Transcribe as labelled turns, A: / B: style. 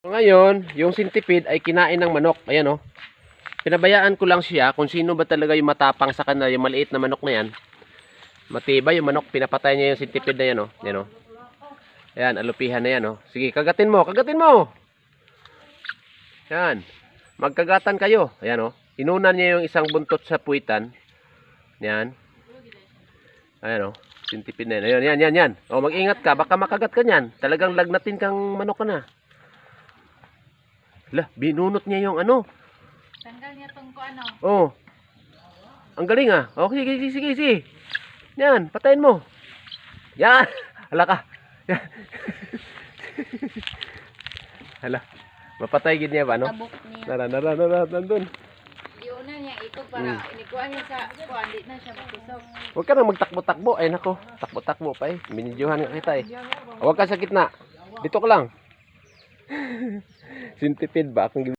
A: Ngayon, yung centipede ay kinain ng manok. Ayan oh. Pinabayaan ko lang siya kung sino ba talaga yung matapang sa kanila, yung maliit na manok na yan. Matibay yung manok, pinapatay niya yung centipede na yan oh. Yan oh. Ayan, alupihan na yan oh. Sige, kagatin mo, kagatin mo. Yan. Magkagatan kayo. Ayan oh. Inunan niya yung isang buntot sa puwitan. Yan. Ayan oh. Centipede na yan. Ayan, yan, yan. Oh, mag-ingat ka, baka makagat ka niyan. Talagang lagnatin kang manok ka na. Lah, binunot niya yung ano.
B: Tanggal niya tong ko ano.
A: Oh. Ang galing ah. Oh, sige, sige, sige, sige. Yan, patayin mo. Yan. Hala ka. Yan. Hala. Mapatay gid niya ba, no?
B: Tabok niya.
A: Nandun.
B: Iuna niya ito para inikuha niya sa kuan, di na siya matusok.
A: Huwag ka nang magtakbo-takbo. Ay, nako. Takbo-takbo pa eh. Binidyohan nga kita eh. Huwag ka sa gitna. Dito ka lang. Centipede ba? Akong